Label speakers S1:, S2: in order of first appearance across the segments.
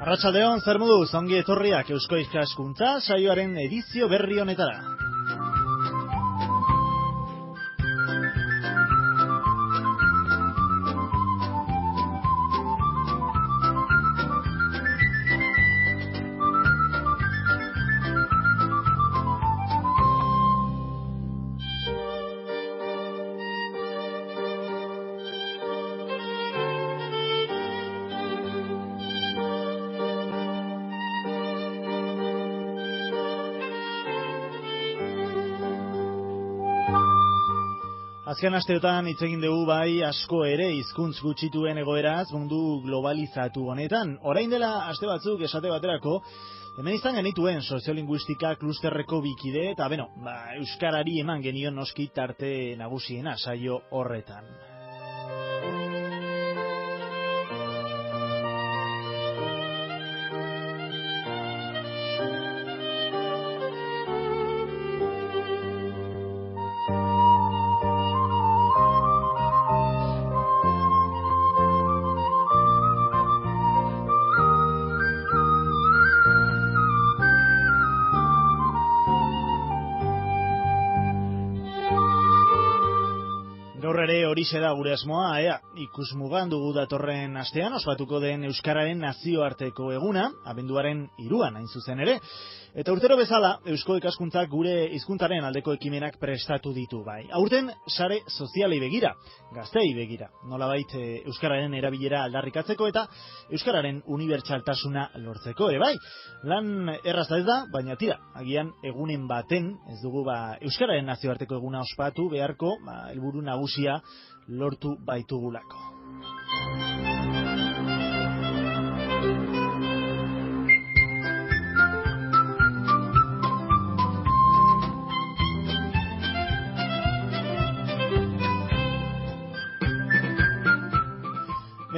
S1: Arratsaldeon, zer moduz, ongi etorriak Eusko Ikaskuntza saioaren edizio berri honetara. Azken asteotan hitz egin dugu bai asko ere hizkuntz gutxituen egoeraz mundu globalizatu honetan. Orain dela aste batzuk esate baterako hemen izan genituen soziolinguistika klusterreko bikide eta euskarari eman genion noski tarte nagusiena saio horretan. Horixe da gure asmoa, ikusmugan dugu datorren astean ospatuko den Euskararen nazioarteko eguna, abenduaren 3 hain zuzen ere. Eta urtero bezala, Eusko Ikaskuntzak gure hizkuntzaren aldeko ekimenak prestatu ditu bai. Aurten sare sozialei begira, gazteei begira, nolabait Euskararen erabilera aldarrikatzeko eta Euskararen unibertsaltasuna lortzeko ere bai. Lan erraza ez da, baina tira, agian egunen baten, ez dugu Euskararen nazioarteko eguna ospatu beharko, helburu nagusia lortu baitugulako.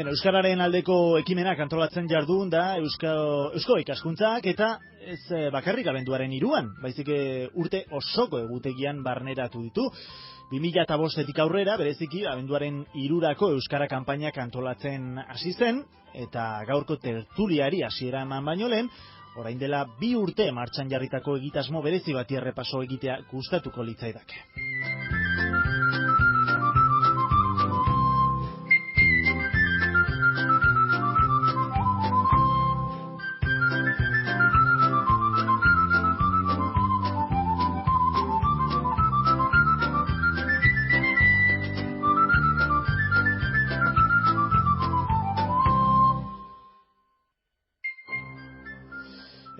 S1: Euskararen aldeko ekimenak antolatzen jardun da Eusko Ikaskuntzak eta ez bakarrik abenduaren 3, baizik urte osoko egutegian barneratu ditu. 2005etik aurrera, bereziki abenduaren 3 Euskara kanpainak antolatzen hasi zen eta gaurko tertuliari hasiera eman baino lehen, orain dela 2 urte martxan jarritako egitasmo berezi bati errepaso egitea gustatuko litzaidake.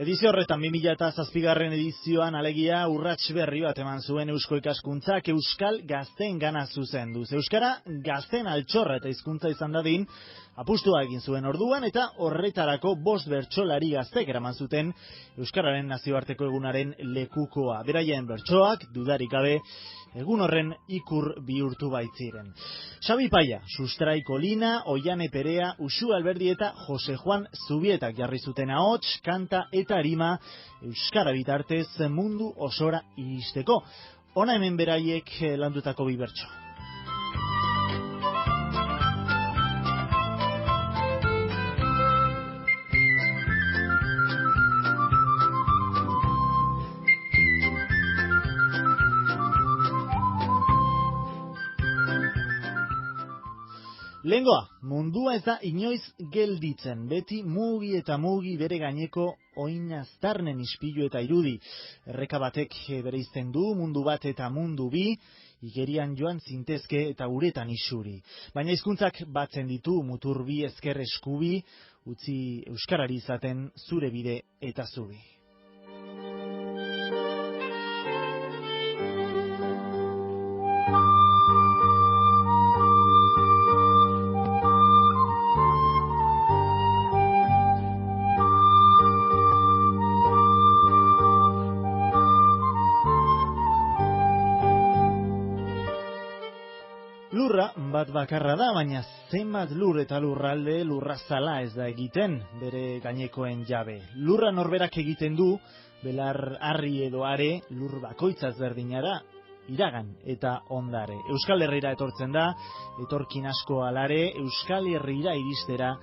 S1: Edizio horretan 2007 edizioan alegia urrats berri bat eman zuen Eusko Ikaskuntzak Euskal gazteen gana zuzenduz. Euskara gazteen altxorra eta hizkuntza izan dadin apustua egin zuen orduan eta horretarako 5 bertsolari gaztek eraman zuten Euskararen nazioarteko egunaren lekukoa. Beraien bertsoak dudarik gabe egun horren ikur bihurtu baitziren. Xabi Paia, Sustrai Kolina, Oiane Perea, Uxu Alberdi eta Jose Juan Zubietak jarri zuten ahots, kanta eta arima euskara bitartez mundu osora iristeko. Hona hemen beraiek landutako 2 bertso. Lehengoa, mundua ez da inoiz gelditzen, beti mugi eta mugi bere gaineko oinaztarnen ispilu eta irudi. Erreka batek bereizten du mundu bat eta mundu bi, igerian joan zintezke eta uretan isuri. Baina hizkuntzak batzen ditu mutur bi ezker eskubi, utzi euskarari izaten zure bide eta zubi. Lurra bat bakarra da, baina zenbat lur eta lurralde lurrazala ez da egiten bere gainekoen jabe. Lurra norberak egiten du, belar harri edo are lur bakoitzaz berdinara, iragan eta ondare. Euskal Herrira etortzen da, etorkin asko alare, Euskal Herrira iristera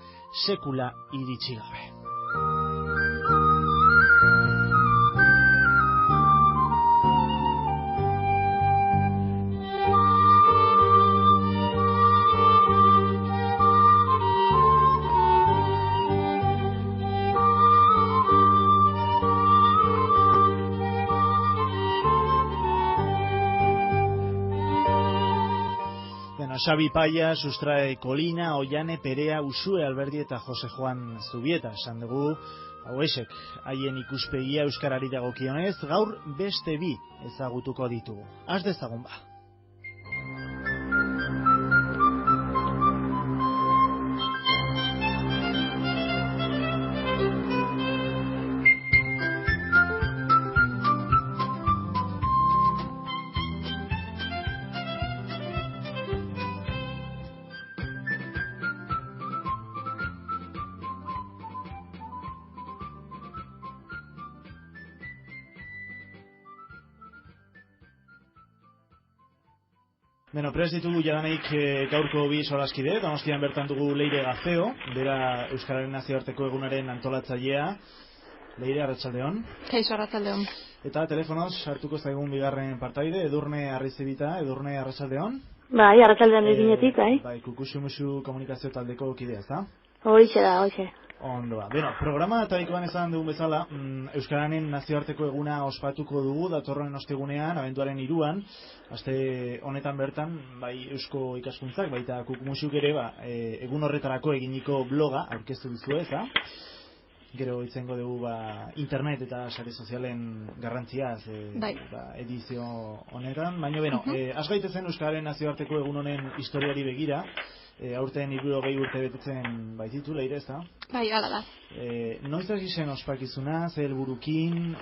S1: sekula iritsi gabe. Xabi Paia, Sustrae Kolina, Oiane, Perea, Usue, Alberdi eta Jose Juan Zubieta. Esan dugu, hauesek, haien ikuspegia euskarari dagokionez, gaur beste bi ezagutuko ditugu. Az dezagun ba. Beno, prest ditugu jadanik gaurko bi solaskide, Donostian bertan dugu Leire Gazeo, bera Euskararen Nazioarteko Egunaren antolatzailea. Leire, arratsaldeon.
S2: Kaixo, arratsaldeon.
S1: Eta telefonoz hartuko zaigun bigarren partaide, Edurne Arrizibita. Edurne, arratsaldeon.
S3: Bai, arratsaldean eginetik, bai.
S1: Bai, Kukuxumuxu komunikazio taldeko kidea, ezta?
S3: Hoixe da, hoixe.
S1: Ondo ba. Beno, programa tarikoan esan dugun bezala, Euskararen Nazioarteko Eguna ospatuko dugu datorren ostegunean, abenduaren 3an, aste honetan bertan, bai eusko ikaskuntzak, baita Kukumuxuk ere, egun horretarako eginiko bloga aurkeztu duzu, ezta? Gero izango dugu internet eta sare sozialen garrantziaz edizio honetan, baina beno, has gaitezen Euskararen Nazioarteko Egun honen historiari begira. Aurten 70 urte betetzen baititu, Leire, ezta?
S2: Bai, hala da.
S1: Noiz hasi zen ospakizuna, ze helburukin,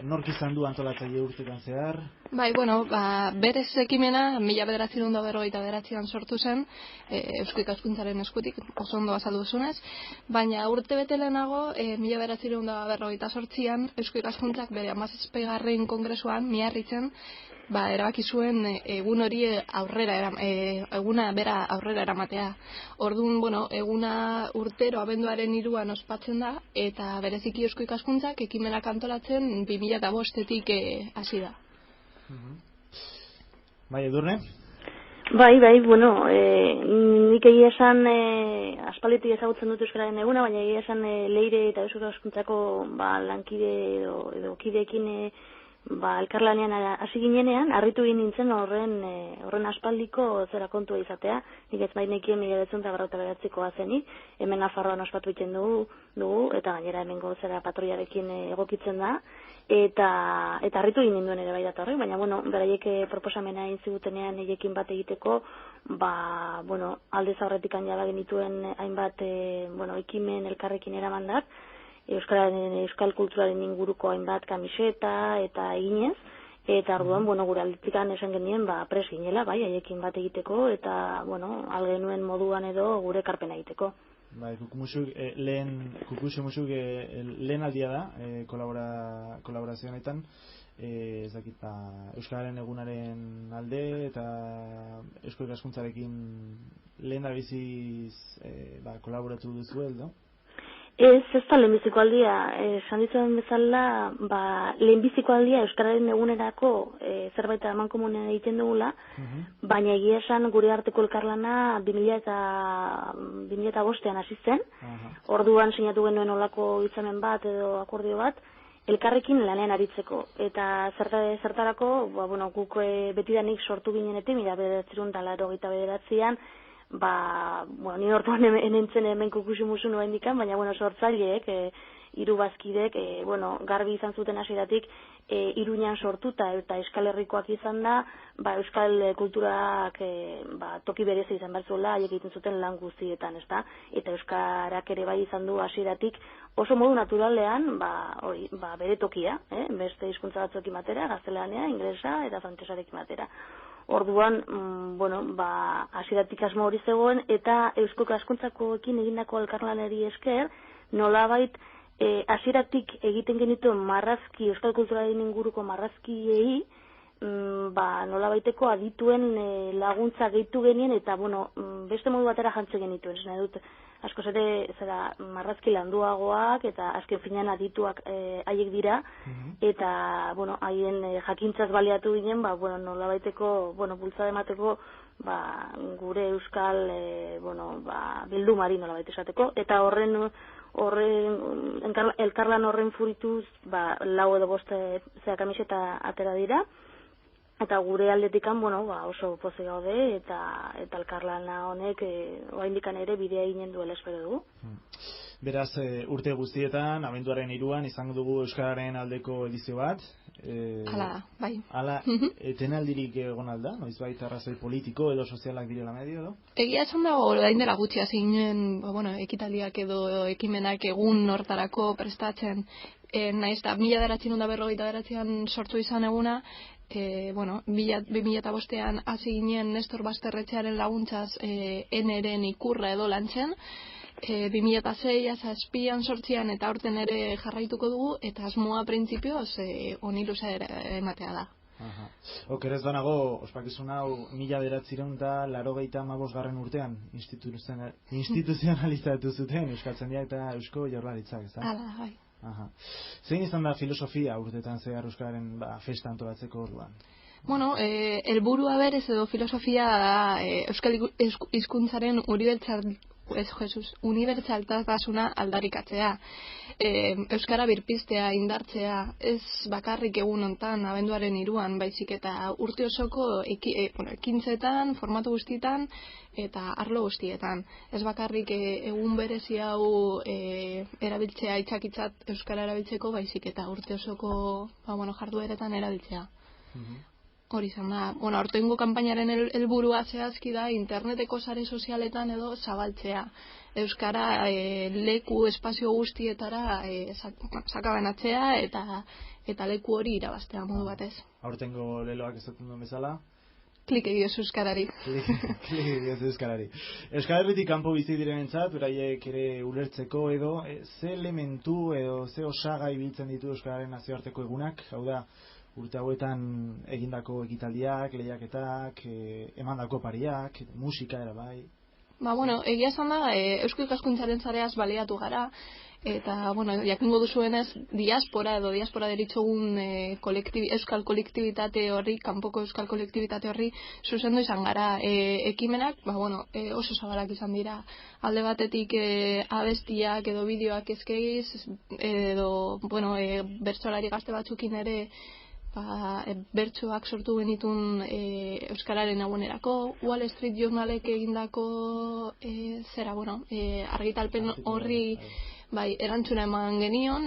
S1: nork izan du antolatzaile urtetan zehar?
S2: Bai, berez ekimena 1959an sortu zen, Eusko Ikaskuntzaren eskutik, oso ondo azaldu duzunez, baina urte bete lehenago, 1958an Eusko Ikaskuntzak bere 17. kongresuan Miarritzen erabaki zuen egun hori eguna bera aurrera eramatea. Orduan, eguna urtero abenduaren 3an ospatzen da, eta bereziki Eusko Ikaskuntzak ekimenak antolatzen 2005-etik hasi da.
S1: Bai, Edurne?
S3: Bai, nik egia esan aspalditik ezagutzen dut Euskararen Eguna, baina egia esan Leire eta Eusko Ikaskuntzako lankide edo kideekin elkarlanean hasi ginenean, harritu egin nintzen horren aspaldiko zera kontua izatea. Nik ez bainekien 1949koa zenik, hemen Nafarroan ospatu egiten dugu, eta gainera hemengo zera patroiarekin egokitzen da, eta harritu egin ninduen ere bai datorri, baina beraiek proposamena egin zigutenean eiekin bat egiteko, aldez aurretik jada genituen hainbat ekimen elkarrekin eramandak, euskal kulturaren inguruko hainbat kamiseta eta eginez, eta orduan, gure aldetikan esan genien, pres ginela, haiekin bat egiteko, eta, algenuen moduan edo gure ekarpena egiteko.
S1: Bai, Kukuxumuxuk lehen aldia da, kolaborazio honetan, Euskararen Egunaren alde, eta Eusko Ikaskuntzarekin lehen da biziz kolaboratu duzu, edo?
S3: Ez da lehenbiziko aldia, esan ditzen bezala, lehenbiziko aldia Euskararen Egunerako zerbait amankomunean egiten dugula, baina egia esan gure arteko elkarlana 2005an hasi zen, orduan sinatu genuen olako hitzamen bat edo akordio bat, elkarrekin lanean aritzeko, eta zertarako, guk betidanik sortu ginenetik, 1989an, ni orduan enentzen hemen Kukuxumuxu nuen dikan, baina sortzaileek, 3 bazkidek, garbi izan zuten hasieratik, Iruñan sortuta eta Euskal Herrikoak izan da, euskal kulturak toki berezi izan bertzuela, haiek egiten zuten lan guztietan, ezta? Eta euskarak ere bai izan du hasieratik oso modu naturalean, bere tokia, beste hizkuntza batzuekin batera, gaztelania, ingelesa eta frantsesarekin batera. Orduan, hasieratik asmo hori zegoen, eta Eusko Ikaskuntzakoekin egindako elkarlanari esker, nolabait hasieratik egiten genituen marrazki, euskal kulturaren inguruko marrazkiei, nolabaiteko adituen laguntza gehitu genien, eta beste modu batera jantzen genituen. Nahi dut, askoz ere zera marrazki landuagoak eta azken finean adituak haiek dira, eta, bueno, haien jakintzaz baliatu ginen, bueno, nolabaiteko, bueno, bultzada emateko, gure euskal, bildumari nolabait esateko, eta elkarlan horren furituz, 4 edo 5 zera kamiseta atera dira, eta gure aldetikan, oso pozik gaude, eta elkarlana honek, oraindikan ere bidea eginen duela espero dugu.
S1: Beraz, urte guztietan, abenduaren 3an izango dugu Euskararen aldeko edizio bat.
S2: Hala, bai.
S1: Hala, etenaldirik egon alda? Noizbait arrazoi politiko edo sozialak direla medio, edo?
S2: Egia esan dago, orain dela gutxi hasi ginen, ekitaldiak edo ekimenak egun hortarako prestatzen, naiz da 1959an sortu izan eguna, 2005an hasi ginen Nestor Basterretxearen laguntzaz N-ren ikurra edo lantzen, 2006, 2007an, 2008an eta aurten ere jarraituko dugu, eta asmoa printzipioz oniluza ematea da.
S1: Okerez banago, ospakizun hau 1985 urtean instituzionalizatu zuten Euskaltzaindia eta Eusko Jaurlaritzak, ez da?
S2: Hala, bai.
S1: Zein izan da filosofia urtetan zehar Euskararen festa antolatzeko orduan?
S2: Helburua berez edo filosofia da Euskal hizkuntzaren unibertsaltasuna aldarrikatzea. Euskara birpiztea, indartzea, ez bakarrik egun hontan, abenduaren 3an, baizik eta urte osoko ekintzetan, formatu guztietan eta arlo guztietan. Ez bakarrik egun berezi hau erabiltzea itzakitzat euskara erabiltzeko, baizik eta urte osoko jardueretan erabiltzea. Hori izan da. Aurtengo kanpainaren helburua zehazki da interneteko sare sozialetan edo zabaltzea. Euskara leku espazio guztietara sakabenatzea eta leku hori irabaztea modu batez.
S1: Aurtengo leloak esaten duen bezala?
S2: Klik egioz euskarari.
S1: Klik egioz euskarari. Euskal Herritik kanpo bizi direnentzat, beraiek ere ulertzeko edo, ze elementu edo ze osagai biltzen ditu Euskararen nazioarteko egunak, hau da, urte hauetan egindako ekitaldiak, lehiaketak, emandako pariak, musika ere bai.
S2: Egia esan da, Eusko Ikaskuntzaren sareaz baliatu gara, eta, jakingo duzuenez, diaspora deritzogun euskal kolektibitate horri, kanpoko euskal kolektibitate horri, zuzendu izan gara. Ekimenak, oso zabalak izan dira. Alde batetik abestiak edo bideoak ezkegiz, edo, bertsolari gazte batzukin ere, bertsoak sortu genitun euskararen egunerako, Wall Street Journalek egindako argitalpen horri erantzuna eman genion,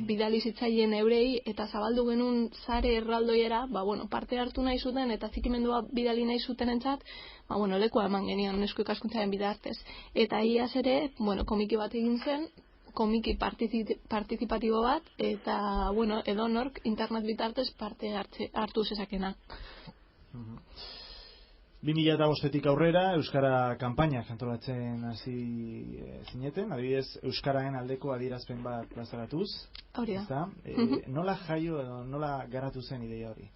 S2: bidali zitzaien eurei eta zabaldu genuen sare erraldoiera, parte hartu nahi zuten eta zikimendua bidali nahi zutenentzat, lekua eman genion Eusko Ikaskuntzaren bitartez. Eta iaz ere, komiki bat egin zen, komiki partizipatibo bat, eta, edonork internet bitartez parte hartu zezakena.
S1: 2005etik aurrera, Euskara kanpaina antolatzen hasi zineten, adibidez, Euskararen aldeko adierazpen bat plazaratuz.
S2: Hori da.
S1: Nola jaio edo nola garatu zen ideia hori?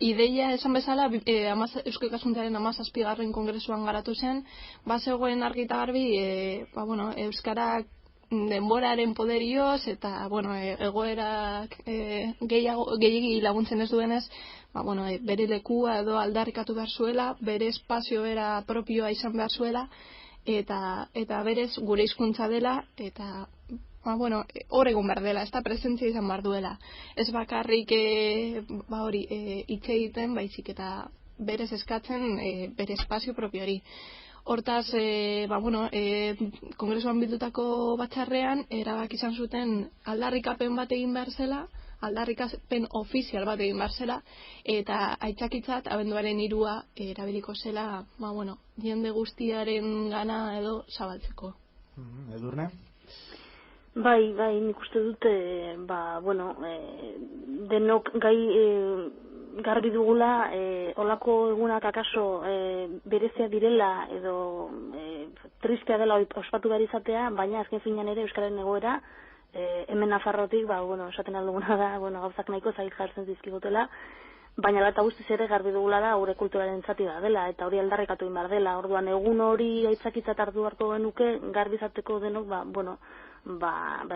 S2: Ideia esan bezala, Eusko Ikaskuntzaren 17. kongresuan garatu zen, bazegoen argi eta garbi, Euskarak denboraren poderioz eta egoerak gehiagi laguntzen ez duenez, bere lekua edo aldarrikatu behar zuela, bere espazio bera propioa izan behar zuela, eta berez gure hizkuntza dela, eta hor egon behar dela, ez da presentzia izan behar duela. Ez bakarrik hitz egiten, baizik eta berez eskatzen bere espazio propiori. Hortaz, kongresuan bildutako batzarrean, erabak izan zuten aldarrikapen bat egin behar zela, aldarrikapen ofizial bat egin behar zela, eta aitzakitzat abenduaren 3a erabiliko zela, jende guztiaren gana edo zabaltzeko.
S1: Edurne?
S3: Bai, nik uste dute, denok gai garbi dugula, olako egunak akaso berezia direla edo tristea dela ospatu behar izatea, baina azken finean ere Euskararen egoera, hemen Nafarrotik, esaten alduguna da, gauzak nahiko zait jartzen dizkigutela, baina eta guztiz ere garbi dugula da gure kulturaren zati da dela, eta hori aldarrikatu egin behar dela. Orduan egun hori aitzakitzat hartu beharko genuke, garbi izateko denok,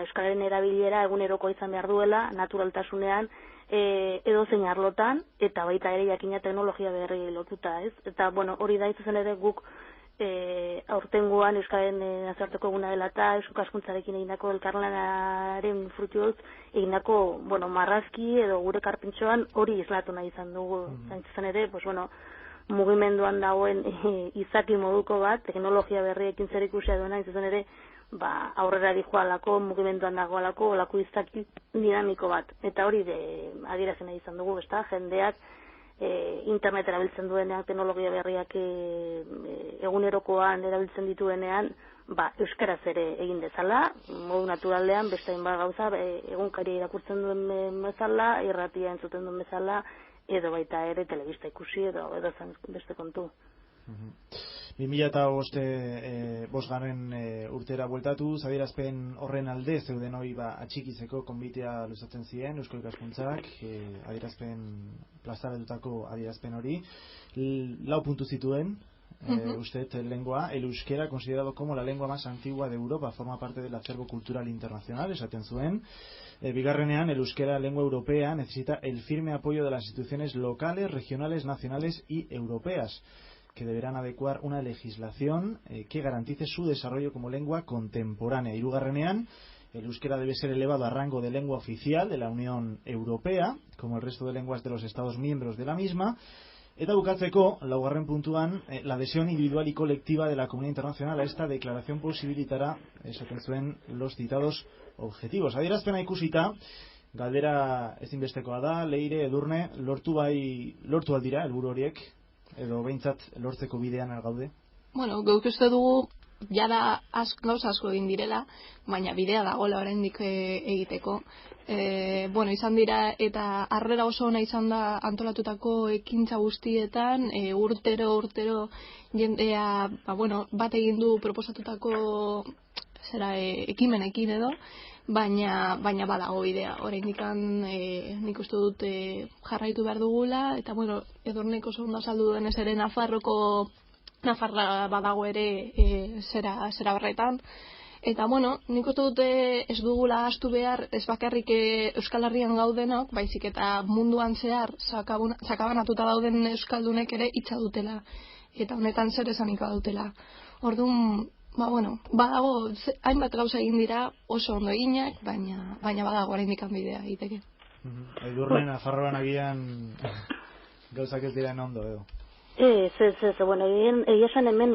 S3: euskararen erabilera egunerokoa izan behar duela, naturaltasunean, edo zein arlotan, eta baita ere jakina teknologia berri lotuta, ez? Eta, hori da izuzen ere guk aurtengoan Euskararen nazioarteko eguna dela eta eusko askuntzarekin egindako elkarlanaren fruituz egindako, marrazki edo gure karpintxoan hori islatu nahi izan dugu. Zaintzen ere, mugimenduan dagoen izaki moduko bat, teknologia berriekin zer ikusia duena, zuzen ere, aurrera dijoalako, mugimenduan dagoalako, olako izaki dinamiko bat. Eta hori adierazen nahi izan dugu, jendeak internet erabiltzen duenean, teknologia berriak egunerokoan erabiltzen dituenean, euskaraz ere egin dezala, modu naturalean, beste hainbat gauza, egunkari irakurtzen duen bezala, irratia entzuten duen bezala, edo baita ere telebista ikusi, edo zen beste kontu.
S1: 2005 urtera bueltatu, adierazpen horren alde zeuden hori atxikitzeko konbitea luzatzen ziren Eusko Ikaskuntzak, plazaratutako adierazpen hori, 4 puntu zituen, usted lengua, el euskera considerado como la lengua más antigua de Europa, forma parte del acervo cultural internacional, esaten zuen. Bigarrenean, el euskera, lengua europea, necesita el firme apoyo de las instituciones locales, regionales, nacionales y europeas, que deberán adecuar una legislación que garantice su desarrollo como lengua contemporánea. Hirugarrenean, el euskera debe ser elevado a rango de lengua oficial de la Unión Europea, como el resto de lenguas de los Estados miembros de la misma. Eta bukatzeko, 4. puntuan, la adhesión individual y colectiva de la comunidad internacional a esta declaración posibilitará, esaten zuen, los citados objetivos. Adierazpena ikusita, galdera ezinbestekoa da, Leire, Edurne, lortu aldira helburu horiek, edo behintzat lortzeko bidean gaude?
S2: Geuk uste dugu jada gauza asko egin direla, baina bidea dagoela oraindik egiteko. Izan dira eta harrera oso ona izan da antolatutako ekintza guztietan, urtero jendea bat egin du proposatutako ekimenekin edo, baina badago bidea. Oraindik nik uste dut jarraitu behar dugula, eta Edurnek oso ondo azaldu duenez ere Nafarra badago ere zera horretan. Eta nik uste dute ez dugula ahaztu behar, ez bakarrik Euskal Herrian gaudenok, baizik eta munduan zehar sakabanatuta dauden euskaldunek ere hitza dutela. Eta honetan zer esanik badutela. Orduan, badago hainbat gauza egin dira oso ondo eginak, baina badago oraindik bidea egiteke.
S1: Edurne, Nafarroan agian gauzak ez dira ondo edo.
S3: Egia esan hemen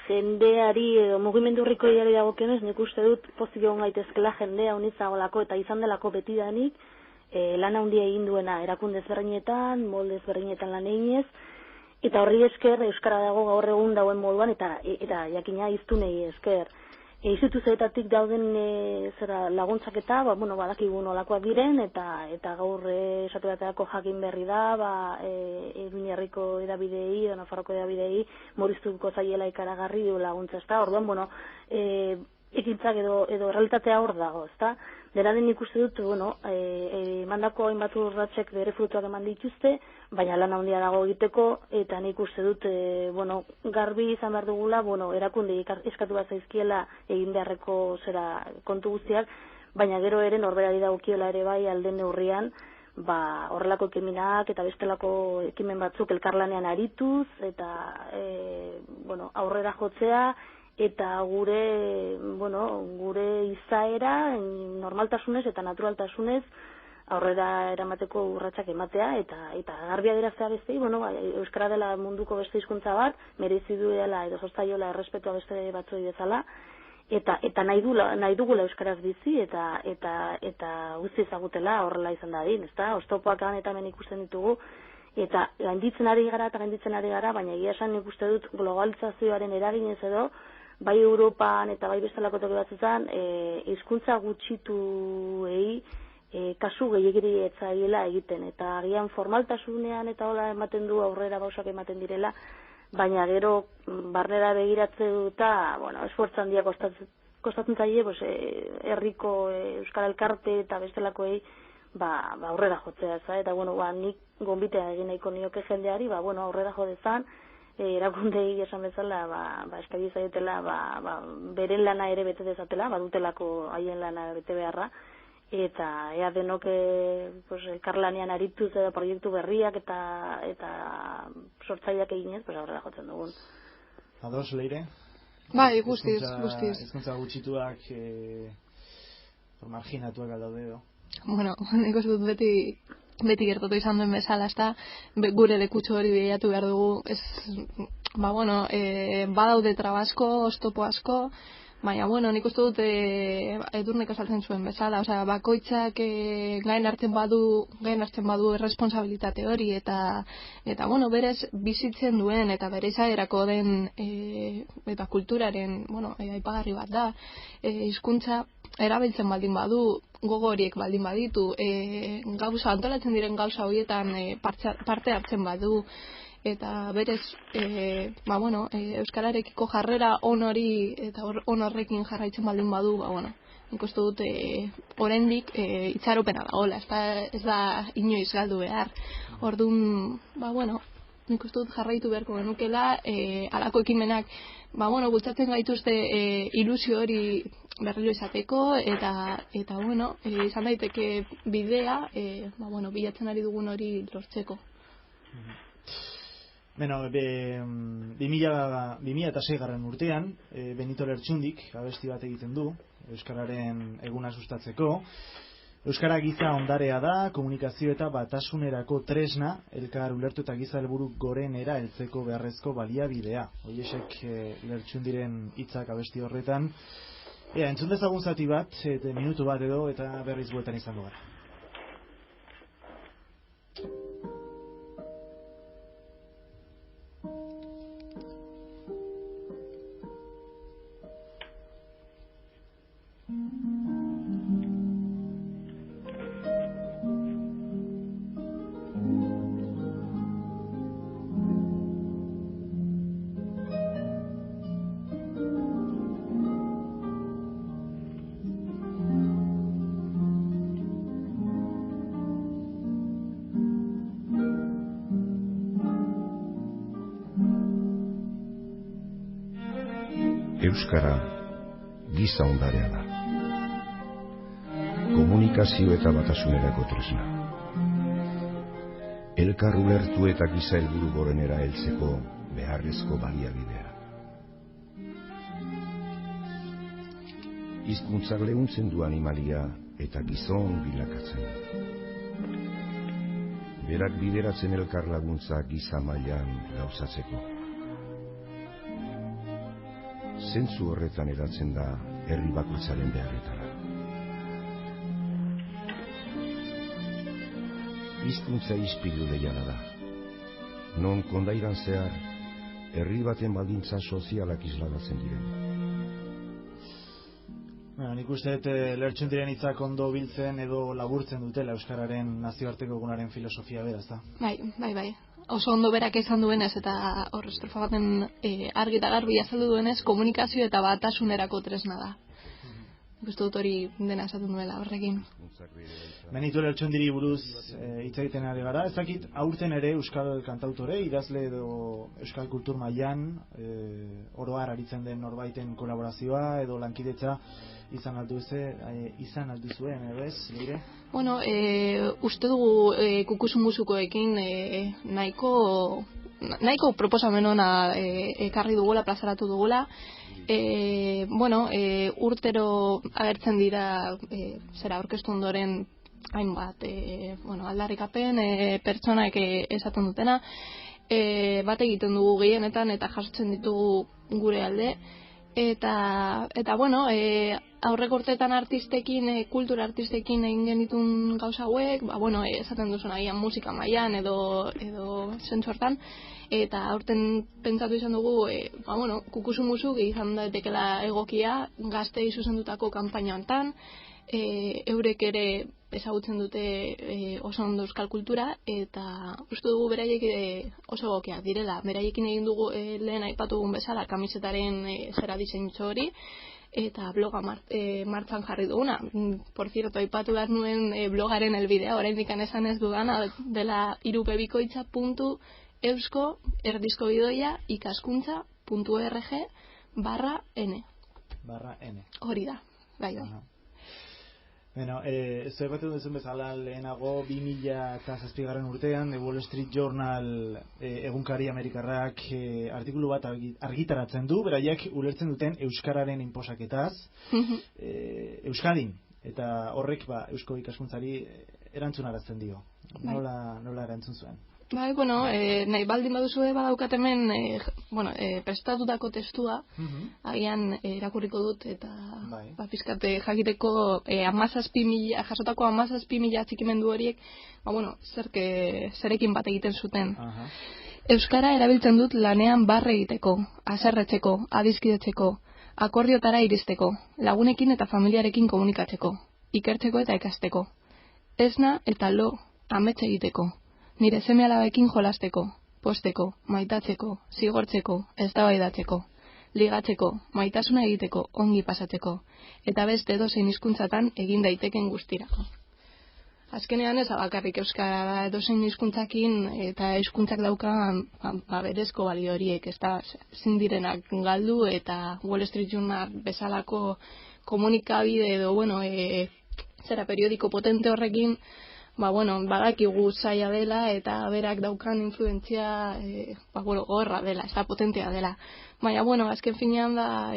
S3: jendeari edo mugimendu herrikoiari dagokionez, nik uste dut pozik egon gaitezkela jendea unitzagolako eta izan delako betidanik lan handia egin duena erakunde ezberdinetan, molde ezberdinetan lan eginez, eta horri esker euskara dago gaur egun dauen moduan eta jakina hiztunei esker. Instituzioetatik dauden laguntzak eta badakigu nolakoak diren eta gaur esatu bateako jakin berri da Iruña herriko edabidei edo Nafarroko edabidei murriztuko zaiela ikaragarri laguntza, ezta? Orduan, ekintzak edo realitatea hor dago, ezta? Dena den ikuste dut, mandako hainbat urratsek bere frutuak eman dituzte, baina lan handia dago egiteko, eta nik uste dut, garbi izan behar dugula, erakunde eskatu bat zaizkiela egin beharreko kontu guztiak, baina gero ere norberari dagokiela ere bai alden neurrian, horrelako ekimenak eta bestelako ekimen batzuk elkarlanean arituz, eta aurrera jotzea, eta gure izaera normaltasunez eta naturaltasunez aurrera eramateko urratsak ematea eta garbi adieraztea beste, euskara dela munduko beste hizkuntza bat, merezi duela edo jostaiola errespetua beste batzuei bezala, eta nahi dugula euskaraz bizi eta guzti ezagutela horrela izan dadin, ezta? Oztopoak eta hemen ikusten ditugu, eta gainditzen ari gara, baina egia esan nik uste dut globalizazioaren eraginez edo, bai Europan eta bai bestelako toki batzuetan, hizkuntza gutxituei kasu gehiagiri etzaiela egiten, eta agian formaltasunean eta hola ematen du aurrera bausak ematen direla, baina gero barnera begiratze duta, esfortza handia kostatzen zaie, herriko euskara elkarte eta bestelakoei aurrera jotzea, eta bueno, nik gonbitea egin nahiko nioke jendeari, aurrera jo dezan, erakundei esan bezala, eskaini zaietela, beren lana ere bete dezatela, badutelako haien lana bete beharra, eta ea denok elkarlanean arituz edo proiektu berriak eta sortzaileak eginez, aurrera jotzen dugun.
S1: Ados, Leire?
S2: Bai, guztiz.
S1: Hizkuntza gutxituak marginatuak aldaude edo?
S2: Bueno, nik uste dut beti gertatu izan duen bezala, ezta, gure lekutxo hori bilatu behar dugu, badaude trabasko, oztopo asko, baina, nik uste dut Edurnek azaltzen zuen bezala, bakoitzak gain hartzen badu erresponsabilitate hori, eta berez bizitzen duen, eta bere izaerako den, eta kulturaren, aipagarri bat da, hizkuntza erabiltzen baldin badu, gogo horiek baldin baditu, antolatzen diren gauza horietan parte hartzen badu, eta berez, euskararekiko jarrera on hori eta on horrekin jarraitzen baldin badu, nik uste dut oraindik itxaropena dagoela, ez da inoiz galdu behar. Orduan, nik uste dut jarraitu beharko genukela, halako ekimenak, bultzatzen gaituzte ilusio hori berriro izateko, eta izan daiteke bidea, bilatzen ari dugun hori lortzeko.
S1: Beno, 2006 urtean, Benito Lertxundik abesti bat egiten du, Euskararen eguna sustatzeko. Euskara giza ondarea da, komunikazio eta batasunerako tresna, elkar ulertu eta giza helburu gorenera heltzeko beharrezko baliabidea. Hoiesek Lertxundiren hitzak abesti horretan. Entzun dezagun zati bat, minutu bat edo, eta berriz bueltan izango gara.
S4: Euskara giza ondarea da. Komunikazio eta batasunerako tresna. Elkar ulertu eta giza helburu gorenera heltzeko beharrezko baliabidea. Hizkuntzak leuntzen du animalia eta gizon bilakatzen. Berak bideratzen elkar laguntza giza mailan gauzatzeko. Zentzu horretan eratzen da herri bakoitzaren beharretara. Hizkuntza ispilu leiala da. Non kondairan zehar, herri baten baldintza sozialak isladatzen diren.
S1: Nik uste Lertxundiren hitzak ondo biltzen edo laburtzen dutela Euskararen nazioarteko egunaren filosofia beraz da.
S2: Bai. Oso ondo berak izan duenez eta hor estrofa baten argi eta garbi azaldu duenez, komunikazio eta batasunerako tresna da. Gustu dut hori dena esaten duela horrekin.
S1: Benito Lertxundiri buruz hitz egiten ari gara. Ez dakit aurten ere euskal kantautore, idazle edo euskal kultur mailan oro har aritzen den norbaiten kolaborazioa edo lankidetza izan alduzuen, ez, Leire?
S2: Bueno, uste dugu Kukuzu Musukoekin nahiko proposamen ona ekarri dugula, plazaratu dugula. Urtero agertzen dira aurkeztu ondoren hainbat aldarrikapen pertsonak esaten dutena, bat egiten dugu gehienetan eta jasotzen ditugu gure alde, eta aurreko urteetan artistekin, kultura artistekin egin genitun gauza hauek, esaten duzun agian musika mailan edo zentzu hortan, eta aurten pentsatu izan dugu, Kukuzu Musuk izan daitekela egokia gazteei zuzendutako kanpaina hontan, eurek ere ezagutzen dute oso ondo euskal kultura, eta uste dugu beraiek oso egokiak direla. Beraiekin egin dugu lehen aipatu dugun bezala kamisetaren zera diseinutxo hori, eta bloga martxan jarri duguna. Por cierto, aipatu behar nuen blogaren helbidea, oraindik esan ez dudana, dela irupebikoitza.eusko-ikaskuntza.org/n. Hori da, bai.
S1: Bueno, zerbatu duzun bezala lehenago 2007 urtean The Wall Street Journal egunkari amerikarrak artikulu bat argitaratzen du, beraiek ulertzen duten euskararen inposaketaz Euskadin, eta horrek eusko ikaskuntzari erantzunarazten dio. Nola erantzun zuen?
S2: Bai, nahi baldin baduzue badaukat hemen prestatutako testua, agian irakurriko dut, eta pizkate jakiteko jasotako 17.000 atxikimendu horiek, zerekin bat egiten zuten. Euskara erabiltzen dut lanean barre egiteko, haserretzeko, adiskidetzeko, akordiotara iristeko, lagunekin eta familiarekin komunikatzeko, ikertzeko eta ikasteko, esna eta lo amets egiteko, nire seme-alabekin jolasteko, posteko, maitatzeko, zigortzeko, eztabaidatzeko, ligatzeko, maitasuna egiteko, ongi pasatzeko, eta beste edozein hizkuntzatan egin daiteken guztirako. Azkenean ez bakarrik euskara da edozein hizkuntzakin eta hizkuntzak daukan berezko balio horiek, ezin direnak galdu, eta Wall Street Journal bezalako komunikabide edo periodiko potente horrekin badakigu zaila dela eta berak daukan influentzia gorra dela, ez da potentea dela. Baina, azken finean da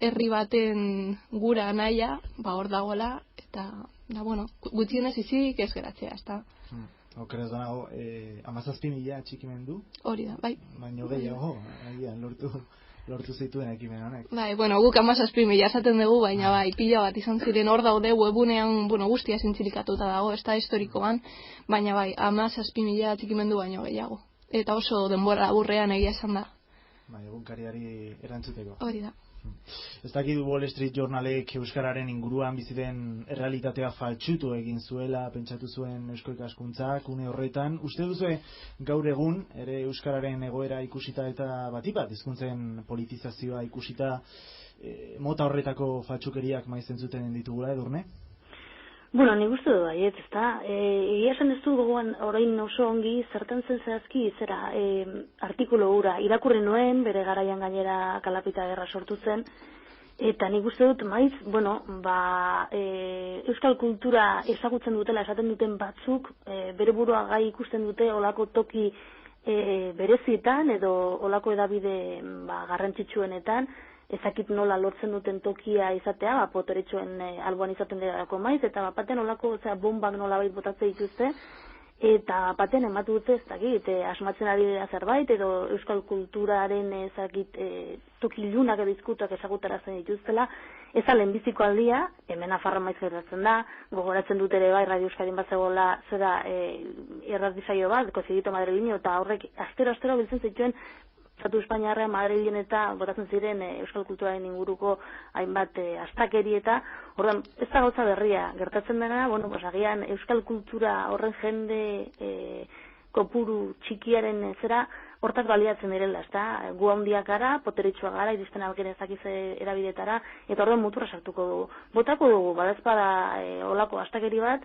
S2: herri baten gura nahia, hor dagoela, eta, gutxienez izik ez geratzea, ez da.
S1: Okeraz danago, 17.000 atxikimendu?
S2: Hori da, bai.
S1: Baina gehiago, lortu zituen ekimen honek.
S2: Bai, guk 17.000 esaten dugu, baina pila bat izan ziren hor daude, webunean, guztia zintzilikatuta dago, ez da historikoan, baina 17.000 atxikimendu baino gehiago. Eta oso denbora aburrean egia esan da.
S1: Egunkariari erantzuteko.
S2: Hori da.
S1: Ez dakit Wall Street Journalek euskararen inguruan biziren errealitatea faltsutu egin zuela, pentsatu zuen eusko ikaskuntzak une horretan. Uste duzu gaur egun ere euskararen egoera ikusita eta bat hizkuntzen politizazioa ikusita mota horretako faltsukeriak maizen zuten ditugula, Edurne?
S3: Nik uste du baiet, ezta? Egia esan ez du gogoan orain oso ongi zertan zen zehazki artikulu hura irakurri nuen, bere garaian gainera kalapita gerra sortu zen, eta nik uste dut maiz, euskal kultura ezagutzen dutela esaten duten batzuk, bere burua gai ikusten dute olako toki berezietan edo olako edabide garrantzitsuenetan, ezakit nola lortzen duten tokia izatea, poteretxoen alboan izaten derako maiz, eta baten olako bombak nola bait botatze dituzte, eta baten ematu dute asmatzen ari dira zerbait, edo euskal kulturaren toki ilunak edo izkutak ezagutarazen dituztela, ez lehenbiziko aldia, hemen Nafarroan maiz gertatzen da, gogoratzen dut ere bai, Radio Euskadin bat zegoela, erradizaio bat, Kozidito Madrileño, eta horrek astero biltzen zituen Estatu Espainiarrean Madrilen eta botatzen ziren euskal kulturaren inguruko hainbat astakeri eta orduan ez da gauza berria gertatzen dena, agian euskal kultura horren jende kopuru txikiaren hortak baliatzen direla, ezta? Gu handiak gara, poteretsuak gara, iristen alken ezakiz erabidetara, eta orduan muturra sartuko dugu. Botako dugu, badazpada olako astakeri bat,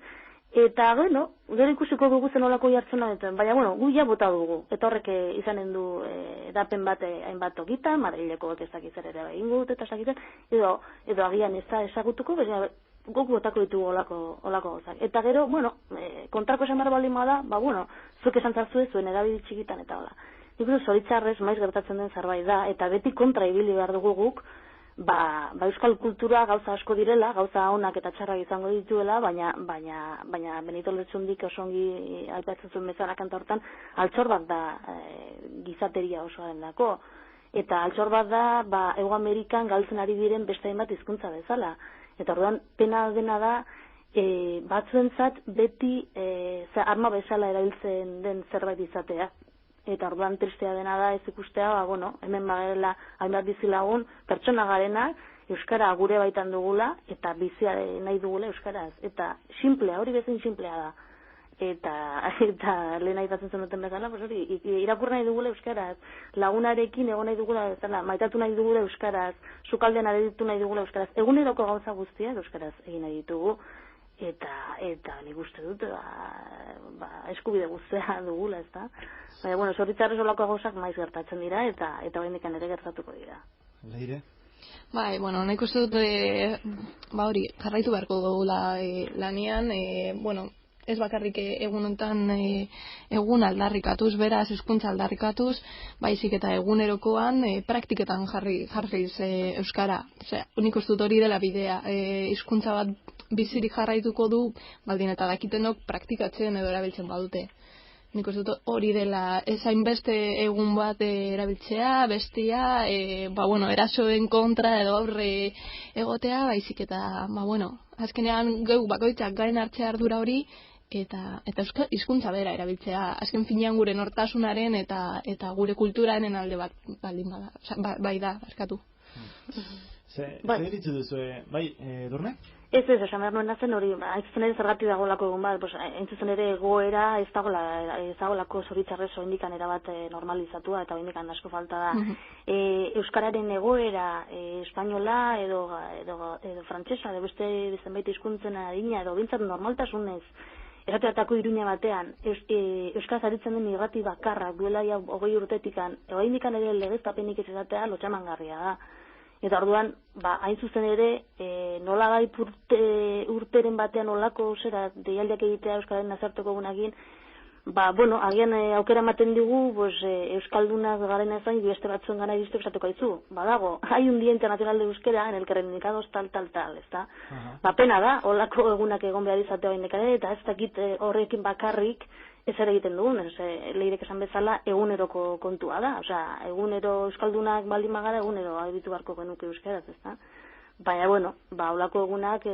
S3: eta gero ikusiko dugu zen olako jartzen honetan, baina gu ja bota dugu, eta horrek izanen du edapen bat hainbat tokitan, Madrileko ez dakiz ere egin gut, eta esakitzen, edo agian ez da ezagutuko, baina guk botako ditugu olako gozak. Eta gero, kontrako esan behar baldin bada, zuek esan zartzue zuen edabide txikitan eta hola. Nik uste zoritxarrez maiz gertatzen den zerbait da, eta beti kontra ibili behar dugu guk, euskal kultura gauza asko direla, gauza onak eta txarrak izango dituela, baina Benito Lertxundik oso ongi aipatzen zuen bezala kanta hortan, altxor bat da gizateria osoaren dako. Eta altxor bat da, Hego Amerikan galtzen ari diren beste hainbat hizkuntza bezala. Eta orduan, pena dena da, batzuentzat beti arma bezala erabiltzen den zerbait izatea. Eta orduan tristea dena da ez ikustea, hemen bagarela hainbat bizilagun, pertsona garenak, euskara gure baitan dugula, eta bizia nahi dugula euskaraz. Eta simplea, hori bezain simplea da. eta lehen aipatzen zen duten bezala, pues hori, irakur nahi dugula euskaraz, lagunarekin egon nahi dugula, maitatu nahi dugula euskaraz, sukaldean aditu nahi dugula euskaraz, eguneroko gauza guztiak euskaraz egin nahi ditugu, eta nik uste dut, eskubide guztia dugula, ezta? Baina, bueno, zorritzarrez olako gauzak maiz gertatzen dira, eta horrendikan ere gertatuko dira.
S1: Leire?
S2: Bai, bueno, nahi uste dut, hori, jarraitu beharko dugula lanian, bueno, ez bakarrik egun honetan egun aldarrikatuz, beraz, hizkuntza aldarrikatuz, baizik eta egunerokoan praktiketan jarriz euskara. Osea, nik uste dut hori dela bidea, hizkuntza bat bizirik jarraituko du, baldin eta dakitenok praktikatzen edo erabiltzen badute. Nik uste dut hori dela, ez hainbeste egun bat erabiltzea, bestia, erasoen kontra edo aurre egotea, baizik eta, azkenean geu bakoitzak garen hartzea ardura hori, eta hizkuntza bera erabiltzea, azken finean gure nortasunaren eta gure kulturaren alde bat baldin bada, bai da, barkatu.
S1: Zer ditzu duzu, Edurne?
S3: Ez, esan behar nuen nazen hori, haintzuzen ere zergatik dagoelako egun bat, haintzuzen ere egoera ez dagoelako zoritzarrez oindikan erabat normalizatua eta oindikan asko falta da. Euskararen egoera, espainola edo frantsesa, edo beste zenbait hizkuntzen adina, edo bintzat normaltasunez, erateatako Iruña batean, euskaraz aritzen den irrati bakarrak duela 20 urtetikan, oindikan ere legeztapenik ez izatea lotxamangarria da. Eta orduan, hain zuzen ere, nolagait urteren batean olako zera deialdiak egitea Euskararen nazarteko egunekin, agian aukera ematen digu, Euskaldunak garen ezain, beste batzuen gana iristeko esateko aizu. Badago, hay un día internacional de euskera en el que reivindicados tal, ezta? Pena da, olako egunak egon behar izatea bainekare, eta ez dakit horrekin bakarrik, ez ere egiten dugun, Leirek esan bezala eguneroko kontua da, egunero euskaldunak baldin magara, egunero aditu beharko genuke euskaraz, ezta? Baina, olako egunak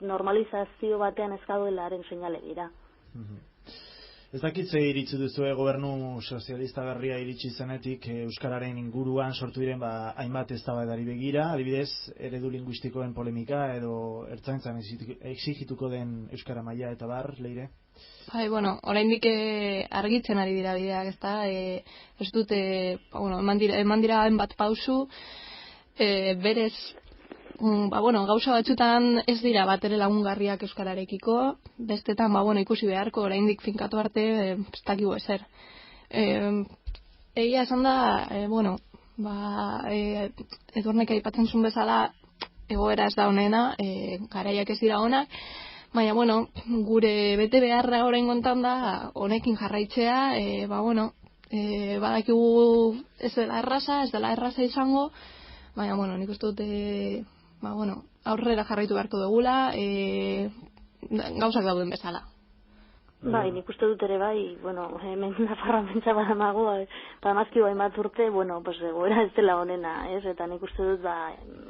S3: normalizazio batean ez gaudelaaren seinale dira.
S1: Ez dakitze iritsi duzu gobernu sozialista berria iritsi zenetik euskararen inguruan sortu diren hainbat eztabaidari begira, adibidez, eredu linguistikoen polemika edo ertzaintzan exigituko den euskara maila eta bar, Leire?
S2: Oraindik argitzen ari dira bideak, ezta? Ez dute, eman dira hainbat pausu, berez, gauza batzutan ez dira batere lagungarriak euskararekiko, bestetan, ikusi beharko, oraindik finkatu arte, ez dakigu ezer. Egia esan da, Edurnek aipatzen zuen bezala, egoera ez da honena, garaiak ez dira onak, baina, gure bete beharra orain gontan da, honekin jarraitzea, badakigu ez dela erraza izango, baina, nik uste dute, aurrera jarraitu beharko dugula, gauzak dauden bezala.
S3: Nik uste dut ere hemen Nafarroan bentsa badamago, badamazki bat urte, egoera ez dela honena, eta nik uste dut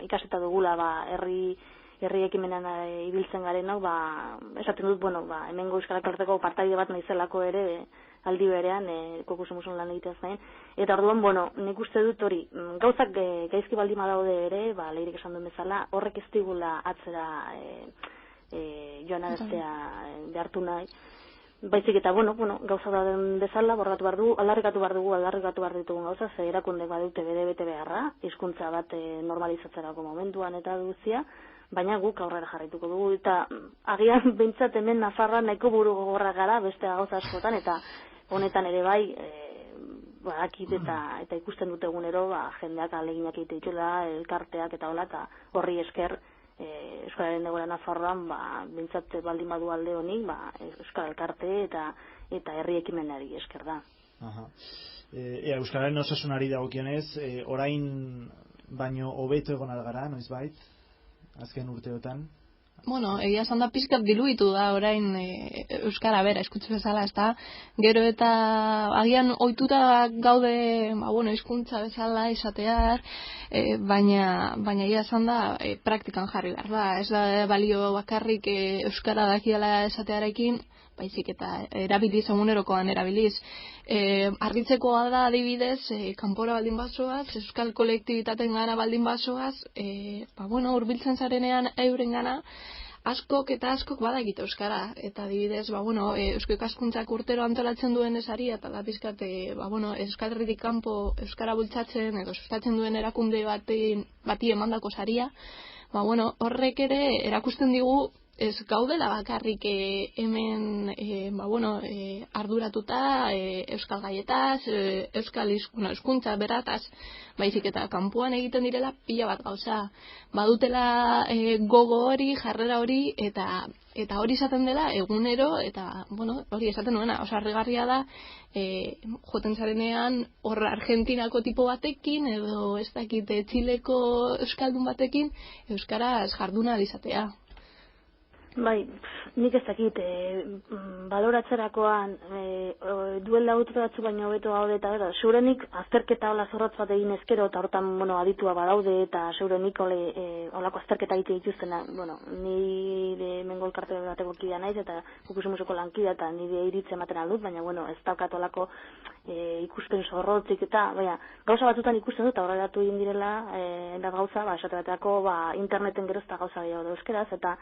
S3: ikaseta dugula herri ekimenan ibiltzen garenok, esaten dut, hemengo euskarak hartzeko partaide bat naizelako ere, aldi berean, kokusemusun lan egitea zain. Eta orduan, nik uste dut hori, gauzak gaizki baldin badaude ere, Leirik esan duen bezala, horrek ez digula atzera joan adestea behartu nahi. Baizik eta, gauza da den bezala, aldarrikatu behar ditugun gauza, ze erakundek badute bete beharra, hizkuntza bat normalizatzerako momentuan eta duzia, baina guk aurrera jarraituko dugu, eta agian behintzat hemen Nafarroan nahiko buru gogorra gara beste gauza askotan, eta honetan ere badakit eta ikusten dute egunero, jendeak aleginak egite dituela, elkarteak eta hola, eta horri esker, Euskararen egoera Nafarroan, behintzat baldin badu alde honik, Euskal Elkarte eta herri ekimenari esker da.
S1: Euskararen osasunari dagokionez, orain baino hobeto egon algara, noizbait, azken urteotan?
S2: Egia esan da pixkat diluitu da orain euskara bera eskutsu bezala, ezta? Gero eta agian ohituta gaude, hizkuntza bezala izatear, baina egia esan da praktikan jarri behar da. Ez da balio bakarrik euskara dakiela esatearekin, baizik eta erabiliz, egunerokoan erabiliz. Argitzekoa da adibidez, kanpora baldin bazoaz, euskal kolektibitaten gana baldin bazoaz, hurbiltzen zarenean euren gana, askok eta askok badakite euskara, eta adibidez, Eusko Ikaskuntzak urtero antolatzen duen esari, eta da pizkat, Euskal Herritik kanpo euskara bultzatzen edo sustatzen duen erakunde bati emandako saria, horrek ere erakusten digu ez gaudela bakarrik hemen arduratuta euskal gaietaz, euskal hizkuntza berataz, baizik eta kanpoan egiten direla pila bat gauza. Badutela gogo hori, jarrera hori, eta hori izaten dela egunero, eta hori esaten nuena, harrigarria da, joten zarenean hor Argentinako tipo batekin, edo ez dakite Txileko euskaldun batekin, euskaraz jarduna izatea.
S3: Bai, nik ez dakit, baloratzerakoan duela auto batzu baino hobeto gaude eta gero, zeurenik azterketa hola zorrotz bat egin ezkero, eta hortan, aditua badaude, eta zeurenik holako azterketa egite dituztena, ni de Mengo Elkarte bateko kidea naiz, eta Kukusumuzeko lankidea, eta nire iritze ematen aldut, baina, ez daukat holako ikusten zorrotzik, eta, gauza batzutan ikusten dut, aurreratu egin direla, gauza, esate bateako, interneten geroz eta gauza gehiago euskeraz, eta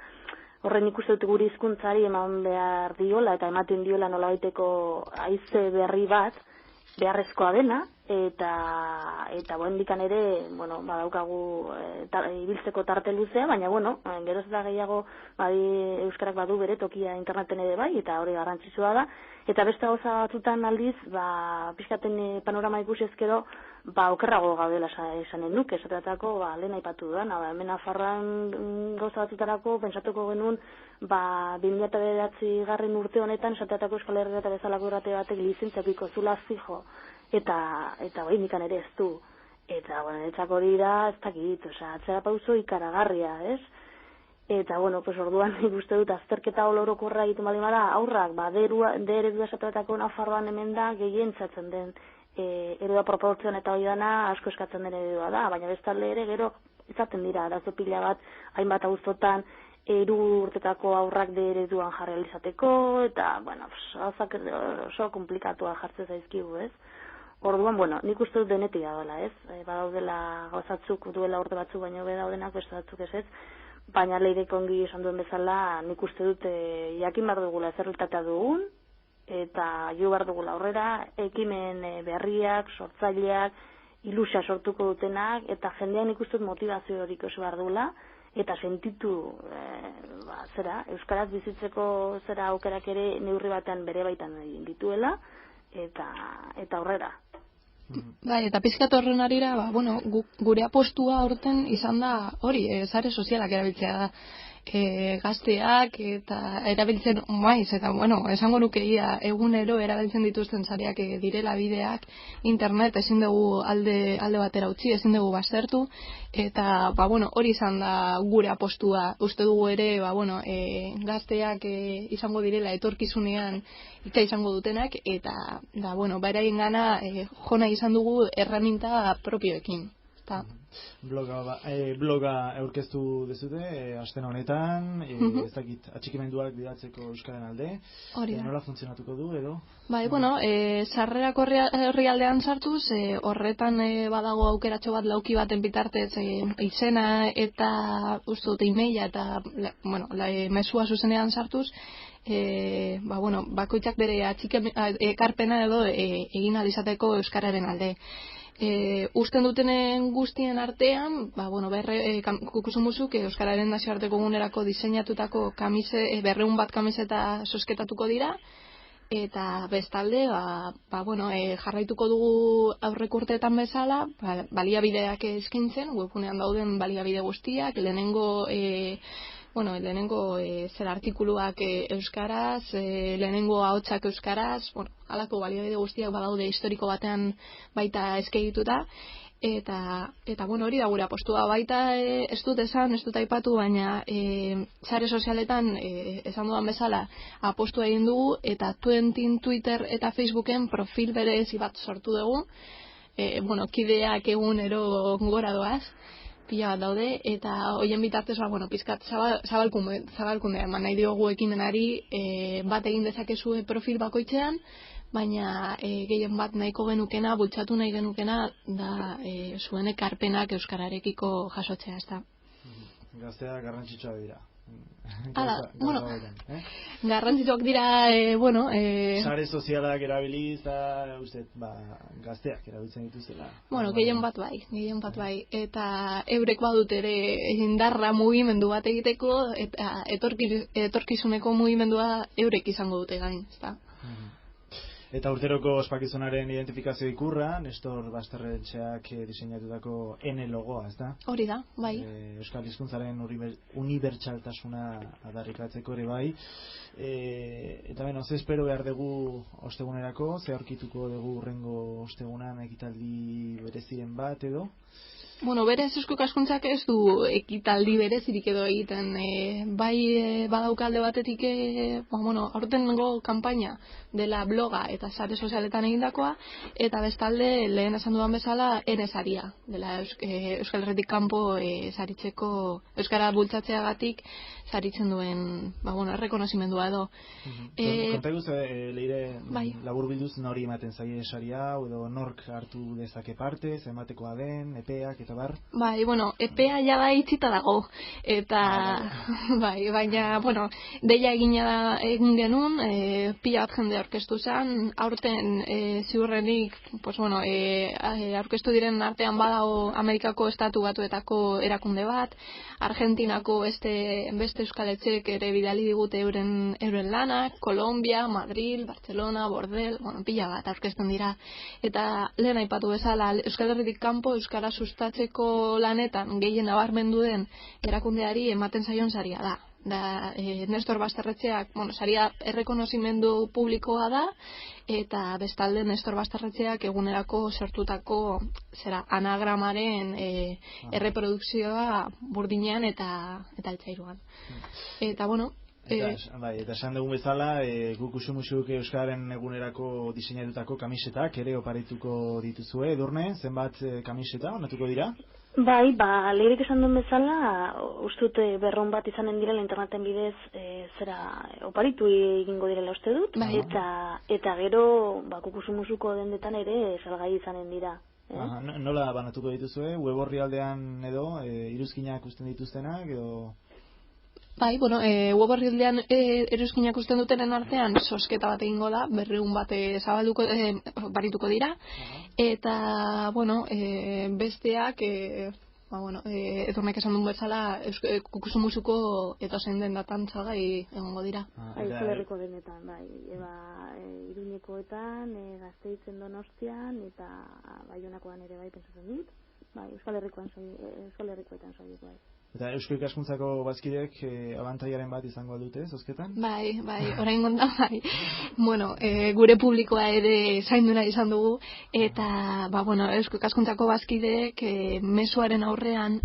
S3: horren ikuste dut guri hizkuntzari eman behar diola eta ematen diola nolabaiteko haize berri bat beharrezkoa dena eta boendikan ere, badaukagu ibiltzeko tarte luzea, baina geroz da gehiago euskarak badu bere tokia interneten ere bai, eta hori garrantzitsua da, eta beste gauza batzutan aldiz, pixkaten panorama ikusi ezkero, okerrago gaudela esanen nuke, esateatako, lehen aipatu dudan, hemen Nafarroan gauza batzutarako, pentsatuko genuen, 2009 urte honetan, esateatako Euskal Herria eta bezalako irrate batek lizentziapiko zula fijo, eta nikan ere ez du. Eta, etzak hori da, ez dakit, atzera pauso ikaragarria, ez? Eta, orduan ikuste dut, azterketa orokorra egiten bali bada, aurrak, deredua esateatako Nafarroan hemen da, gehientzatzen den eredua proportzioan eta hori dana asko eskatzen den eredua da, baina bestalde ere gero izaten dira, arazo pila bat, hainbat auzotan, 3 urtetako aurrak de ereduan jarri izateko, eta, oso komplikatua jartzen zaizkigu, ez? Orduan, nik uste dut denetik dagoela, ez? Badaudela gauzatzuk duela urte batzuk baino bedaudenak, beste batzuk ez, baina leirek ongi esan duen bezala, nik uste dut jakin behar dugula zerritatea dugun, eta jo behar dugula aurrera, ekimen berriak, sortzaileak, ilusia sortuko dutenak, eta jendean ikusten motivazio horik oso behar dugula, eta sentitu, euskaraz bizitzeko aukerak ere neurri batean bere baitan dituela, eta aurrera.
S2: Bai, eta pizkat horren arira, gure apostua aurten izan da hori, sare sozialak erabiltzea da. Gazteak eta erabiltzen maiz, eta esango nukeia egunero erabiltzen dituzten sareak direla bideak, internet ezin dugu alde batera utzi, ezin dugu baztertu, eta hori izan da gure apostua. Uste dugu ere, gazteak izango direla etorkizunean hitza izango dutenak, eta beraien gana jona izan dugu erreminta propioekin.
S1: Bloga aurkeztu dezute asten honetan, ez dakit atxikimenduak bidatzeko euskaren alde, nola funtzionatuko du edo?
S2: Sarrerako herrialdean sartuz, horretan badago aukeratxo bat lauki baten bitartez izena eta e-maila eta mesua zuzenean sartuz, bakoitzak bere ekarpena edo egin alizateko euskararen alde. Usten dutenen guztien artean, Kukusumuzuk euskararen nazioarteko egunerako diseinatutako 200 bat kamiseta zozketatuko dira, eta bestalde jarraituko dugu aurreko urteetan bezala, baliabideak eskaintzen, webgunean dauden baliabide guztiak, lehenengo artikuluak euskaraz, lehenengo ahotsak euskaraz, halako baliabide guztiak badaude historiko batean baita eskegituta, eta hori da gure apostua baita, ez dut aipatu, baina sare sozialetan esan dudan bezala apostua egin dugu, eta Twitter eta Facebooken profil berezi bat sortu dugu, kideak egunero gora doaz, pila bat daude, eta hoien bitartez, pizkat zabalkundea eman nahi diogu ekimenari, bat egin dezakezue profil bakoitzean, baina gehien bat nahiko genukena, bultzatu nahi genukena, da zuen ekarpenak euskararekiko jasotzea, ez da.
S1: Gazteak garrantzitsua dira.
S2: Garrantzituak dira,
S1: sare sozialak erabiliz, uste, gazteak erabiltzen dituzela.
S2: Gehien bat bai. Eta eurek badut ere indarra mugimendu bat egiteko, eta etorkizuneko mugimendua eurek izango dute gain, ezta?
S1: Eta urteroko ospakizunaren identifikazio ikurra, Nestor Basterretxeak diseinatutako N logoa, ez da?
S2: Hori da, bai.
S1: Euskal hizkuntzaren unibertsaltasuna adarrikatzeko ere bai. Eta ze espero behar dugu ostegunerako, ze aurkituko dugu urrengo ostegunan ekitaldi bereziren bat edo?
S2: Berez Eusko Ikaskuntzak ez du ekitaldi berezirik edo egiten. Bai badaukalde batetik, aurtengo kanpaina dela bloga eta sare sozialetan egindakoa, eta bestalde lehen esan dudan bezala N-saria, dela Euskal Herritik kanpo saritzeko, Euskara bultzatzeagatik saritzen duen, errekonozimendua edo.
S1: Konta guz, leire, labur bilduz nori ematen zaie saria, edo nork hartu dezake parte, zenbatekoa den, epeak, eta bar?
S2: Epea jada itxita dago, eta baina, deia egin genuen, pila bat jende aurkeztu zen, aurten ziurrenik, aurkeztu diren artean badago Amerikako estatu batuetako erakunde bat, Argentinako beste euskaletxek ere bidali digute euren lanak, Kolombia, Madrid, Barcelona, Bordel, pila bat aurkezten dira. Eta lehen aipatu bezala, Euskal Herritik kanpo euskara sustatzeko lanetan gehien nabarmendu den erakundeari ematen zaion saria da. Nestor Basterretxeak, saria errekonozimendu publikoa da, eta bestalde Nestor Basterretxeak egunerako sortutako anagramaren erreprodukzioa burdinean eta altzairuan. Eta
S1: eta esan dugun bezala, guk usumuxuk Euskararen egunerako diseinatutako kamisetak ere oparituko dituzue, Edurne, zenbat kamiseta onatuko dira?
S3: Bai, lehirik esan duen bezala, ustut berron bat izanen direla interneten bidez oparitu egingo direla uste dut, eta gero kukusumusuko dendetan ere salgai izanen dira.
S1: Nola banatuko dituzue? Web orrialdean edo, iruzkinak usten dituztenak edo?
S2: Bai, web orrialdean iruzkinak usten dutenen artean sosketa bat egingo da, 200 bat barituko dira, eta, besteak, Edurnek esan duen bezala, kukusumusuko edozein den datan salgai egongo dira.
S3: Euskal Herriko denetan, Iruñekoetan, Gasteizen Donostian, eta Baionakoan ere bai pentsatzen dit, Euskal Herrikoetan saio bai.
S1: Eta Eusko Ikaskuntzako bazkideek abantaiaren bat izango dute, zozketan?
S2: Bai, orain gonda, bai. Gure publikoa ere zainduna izan dugu, eta, Eusko Ikaskuntzako bazkideek mezuaren aurrean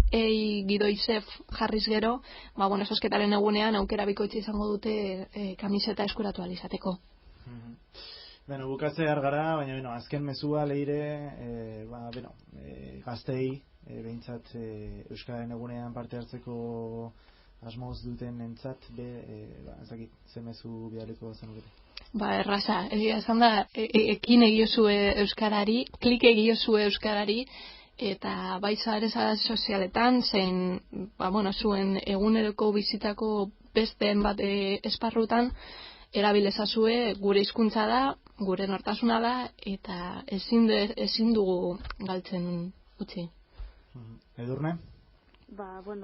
S2: gidoizef jarriz gero, zozketaren egunean aukera bikoitza izango dute kamiseta eskuratu alizateko.
S1: Bukatze gara, baina azken mezua leire, gaztei, behintzat Euskararen egunean parte hartzeko asmoz duten entzat, zemezu bidaliko zenukete?
S2: Erraza, egia esan da, ekin egiozue Euskarari, klik egiozue Euskarari, eta sare sozialetan, zein, zuen eguneroko bizitako besteen bat esparrutan, erabilezazue gure hizkuntza da, gure nortasuna da, eta ezin dugu galtzen utzi.
S1: Edurne?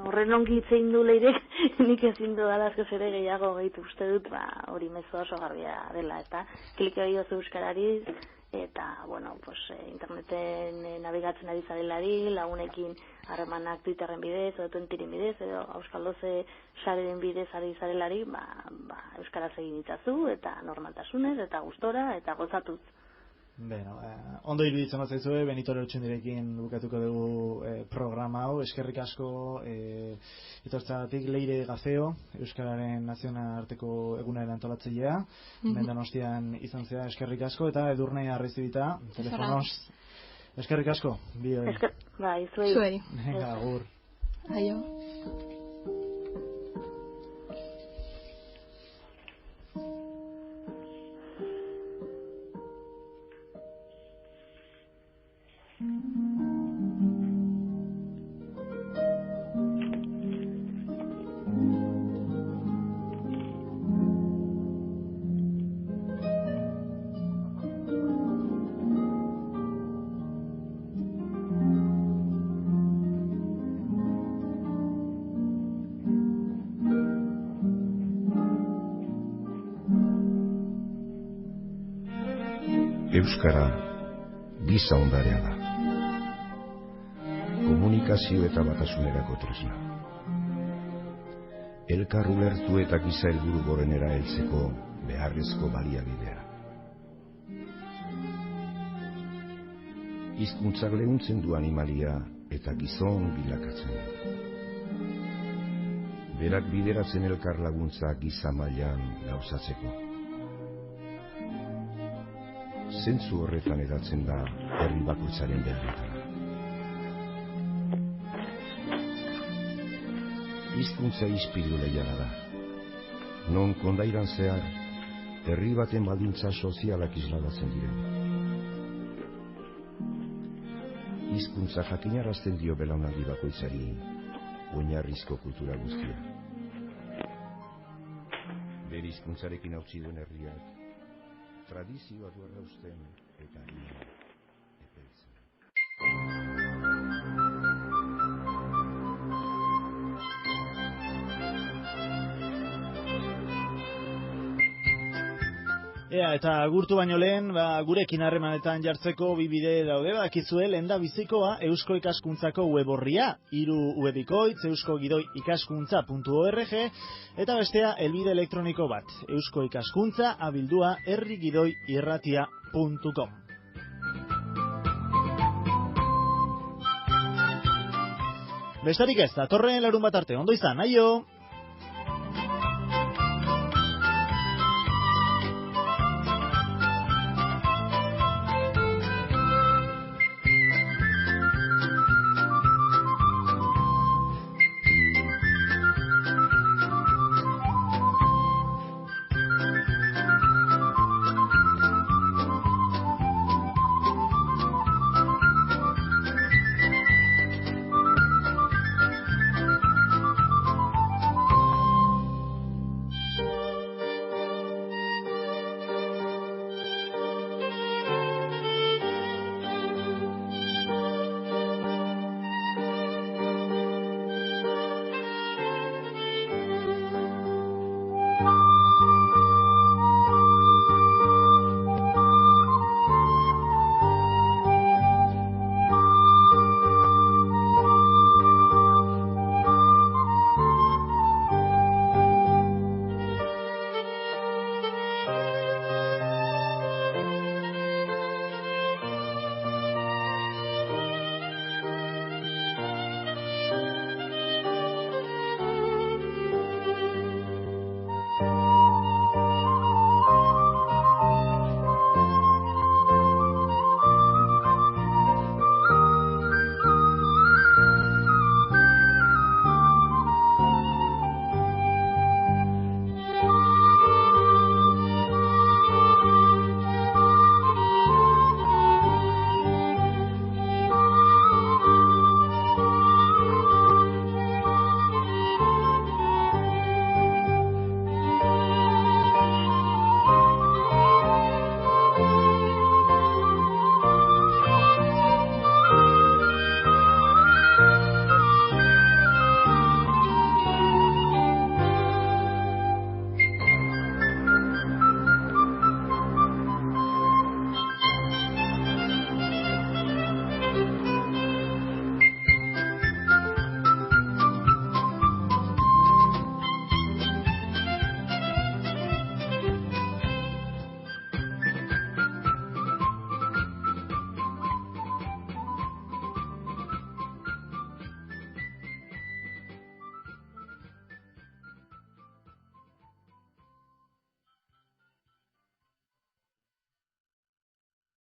S3: Horren ongi itzein du leire, nik ezin du alazko zere gehiago gehitu uste dut, hori mezu oso garbia dela, eta klik egiozu euskarari, eta, interneten nabigatzen ari zarelari, lagunekin harremanak Twitterren bidez, edo Twentiren bidez, edo Euskaldoze sareren bidez ari zarelari, euskaraz egin itzazu, eta normaltasunez, eta gustora, eta gozatuz.
S1: Ondo iruditzen bat zaizue, Benito Lertxundirekin bukatuko dugu programa hau, eskerrik asko etortzagatik Leire Gazeo, Euskararen nazionarteko egunaren antolatzailea, Donostian izan zea, eskerrik asko, eta Edurne Arrizibita, telefonoz, eskerrik asko, bioi.
S3: Bai, zuei.
S1: Agur.
S2: Aio.
S4: Euskara giza ondarea da. Komunikazio eta batasunerako tresna. Elkar ulertu eta giza helburu gorenera heltzeko beharrezko baliabidea. Hizkuntzak leuntzen du animalia eta gizon bilakatzen. Berak bideratzen elkar laguntza giza mailan gauzatzeko. Zentzu horretan edatzen da herri bakoitzaren beharretara. Hizkuntza ispilu leiala da. Non kondairan zehar, herri baten baldintza sozialak isladatzen diren. Hizkuntza jakinarazten dio belaunaldi bakoitzari oinarrizko kultura guztia. Bere hizkuntzarekin hautsi duen herriak tradizioa du errausten eta epeltzen.
S1: Eta agurtu baino lehen, gurekin harremanetan jartzeko bi bide daude, bakizue lehendabizikoa Eusko Ikaskuntzako web orria, 3 webikoitz euskogidoikaskuntza.org, eta bestea helbide elektroniko bat, euskoikaskuntza@herrigidoirratia.com. Bestarik ez, datorren larunbat arte, ondo izan, aio!